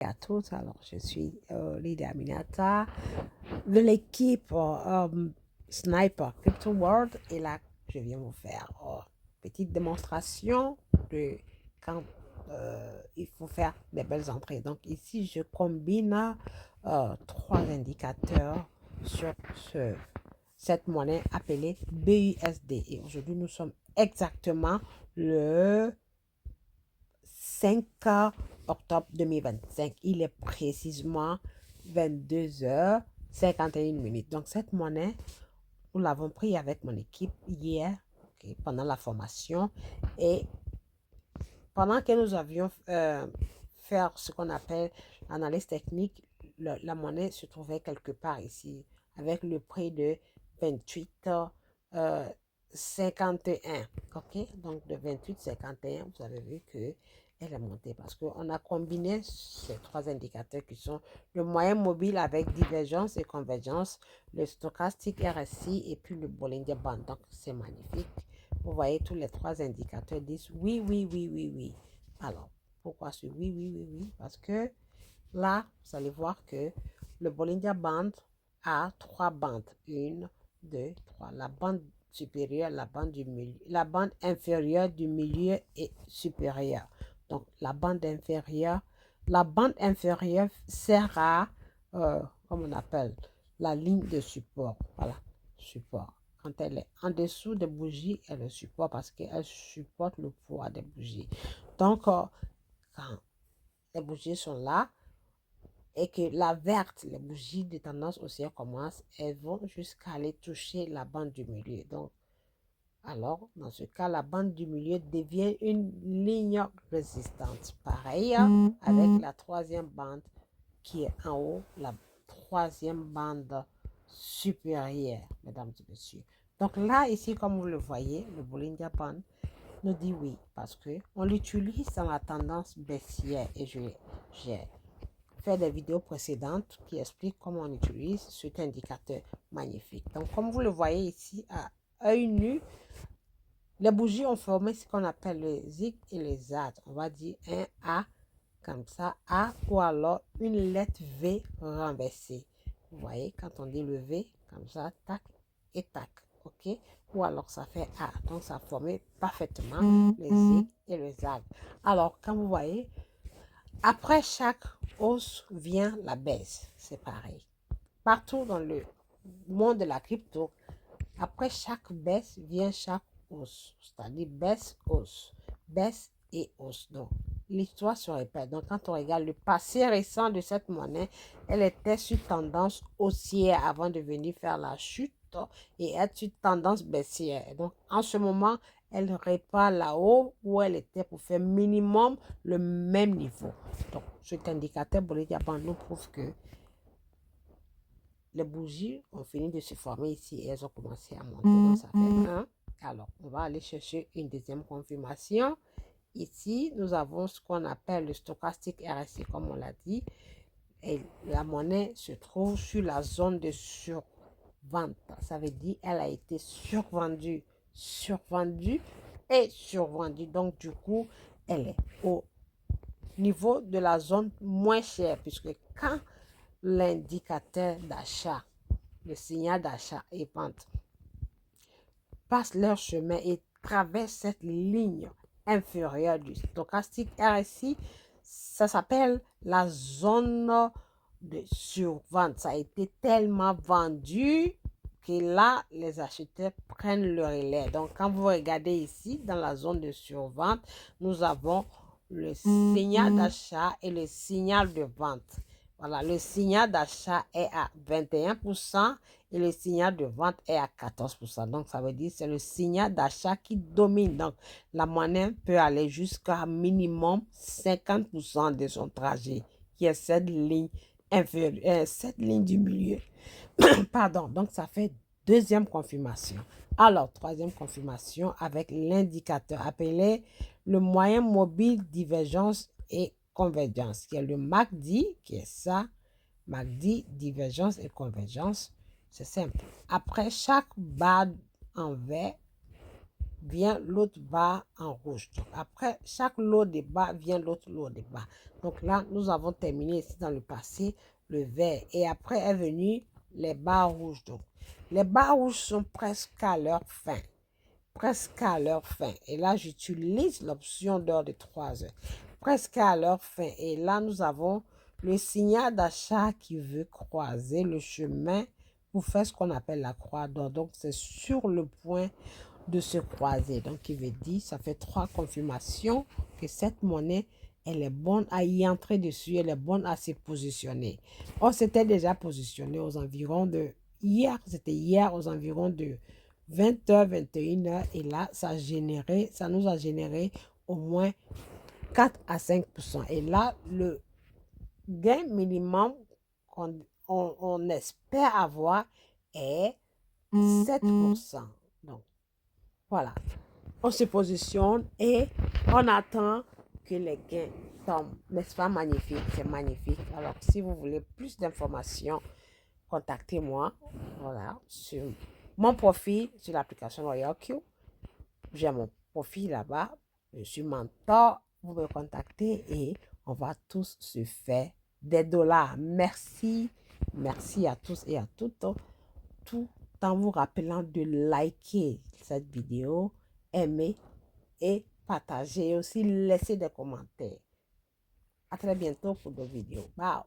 à tous. Alors, je suis Lydia Aminata de l'équipe Sniper Crypto World. Et là, je viens vous faire une petite démonstration de quand il faut faire des belles entrées. Donc, ici, je combine trois indicateurs sur cette monnaie appelée BUSD. Et aujourd'hui, nous sommes exactement le 5 octobre 2025. Il est précisément 22h51. Donc, cette monnaie, nous l'avons pris avec mon équipe hier, pendant la formation. Et pendant que nous avions fait ce qu'on appelle l'analyse technique, la monnaie se trouvait quelque part ici, avec le prix de 28,51. OK? Donc, de 28,51, vous avez vu que elle est montée parce qu'on a combiné ces trois indicateurs qui sont le moyen mobile avec divergence et convergence, le stochastique RSI et puis le Bollinger Band. Donc, c'est magnifique. Vous voyez, tous les trois indicateurs disent oui, oui, oui, oui, oui. Alors, pourquoi ce oui, oui, oui, oui? Parce que là, vous allez voir que le Bollinger Band a trois bandes. Une, deux, trois. La bande supérieure, la bande du milieu, la bande inférieure du milieu et supérieure. Donc, la bande inférieure sert à, comme on appelle, la ligne de support. Voilà, support. Quand elle est en dessous des bougies, elle est support parce qu'elle supporte le poids des bougies. Donc, quand les bougies sont là et que la verte, les bougies de tendance haussière commencent, elles vont jusqu'à aller toucher la bande du milieu. Donc, alors, dans ce cas, la bande du milieu devient une ligne résistante. Pareil avec la troisième bande qui est en haut, la troisième bande supérieure, mesdames et messieurs. Donc là, ici, comme vous le voyez, le Bollinger Band nous dit oui, parce qu'on l'utilise dans la tendance baissière. Et j'ai fait des vidéos précédentes qui expliquent comment on utilise cet indicateur magnifique. Donc, comme vous le voyez ici, à œil nu, les bougies ont formé ce qu'on appelle le zig et le zag. On va dire un A comme ça, A, ou alors une lettre V renversée. Vous voyez, quand on dit le V, comme ça, tac et tac, ok? Ou alors ça fait A. Donc ça formait parfaitement le zig et le zag. Alors, quand vous voyez, après chaque hausse vient la baisse. C'est pareil. Partout dans le monde de la crypto, après chaque baisse vient chaque hausse. C'est-à-dire baisse, hausse, baisse et hausse. Donc, l'histoire se répète. Donc, quand on regarde le passé récent de cette monnaie, elle était sur tendance haussière avant de venir faire la chute et être sur tendance baissière. Donc, en ce moment, elle répare là-haut où elle était pour faire minimum le même niveau. Donc, cet indicateur Bollinger Band nous prouve que les bougies ont fini de se former ici et elles ont commencé à monter. Donc, ça fait 1. Alors, on va aller chercher une deuxième confirmation. Ici, nous avons ce qu'on appelle le stochastique RSI, comme on l'a dit. Et la monnaie se trouve sur la zone de survente. Ça veut dire qu'elle a été survendue et survendue. Donc, du coup, elle est au niveau de la zone moins chère, puisque quand l'indicateur d'achat, le signal d'achat et vente passent leur chemin et traversent cette ligne inférieure du stochastique RSI, ça s'appelle la zone de survente. Ça a été tellement vendu que là, les acheteurs prennent le relais. Donc, quand vous regardez ici, dans la zone de survente, nous avons le signal d'achat et le signal de vente. Voilà, le signal d'achat est à 21% et le signal de vente est à 14%. Donc, ça veut dire que c'est le signal d'achat qui domine. Donc, la monnaie peut aller jusqu'à minimum 50% de son trajet, qui est cette ligne inférieure, cette ligne du milieu. Pardon, donc ça fait deuxième confirmation. Alors, troisième confirmation avec l'indicateur appelé le moyen mobile divergence et convergence, qui est le MACD, qui est ça, MACD, divergence et convergence. C'est simple. Après chaque barre en vert vient l'autre barre en rouge. Donc, après chaque lot de bas vient l'autre lot de bas. Donc là, nous avons terminé ici dans le passé le vert. Et après est venu les barres rouges. Donc, les barres rouges sont presque à leur fin. Presque à leur fin. Et là, j'utilise l'option d'heure de 3 heures. Presque à leur fin. Et là, nous avons le signal d'achat qui veut croiser le chemin pour faire ce qu'on appelle la croix d'or. Donc, c'est sur le point de se croiser. Donc, il veut dire, ça fait 3 confirmations que cette monnaie, elle est bonne à y entrer dessus, elle est bonne à se positionner. On s'était déjà positionné aux environs de, hier, c'était hier aux environs de 20h, 21h, et là, ça nous a généré au moins 4 à 5%. Et là, le gain minimum qu'on espère avoir est 7%. Donc, voilà. On se positionne et on attend que les gains tombent. N'est-ce pas magnifique? C'est magnifique. Alors, si vous voulez plus d'informations, contactez-moi. Voilà, sur mon profil, sur l'application Royal Q. J'ai mon profil là-bas. Je suis mentor. Vous me contactez et on va tous se faire des dollars. Merci. Merci à tous et à toutes. Tout en vous rappelant de liker cette vidéo, aimer et partager. Et aussi laisser des commentaires. À très bientôt pour d'autres vidéos. Bye.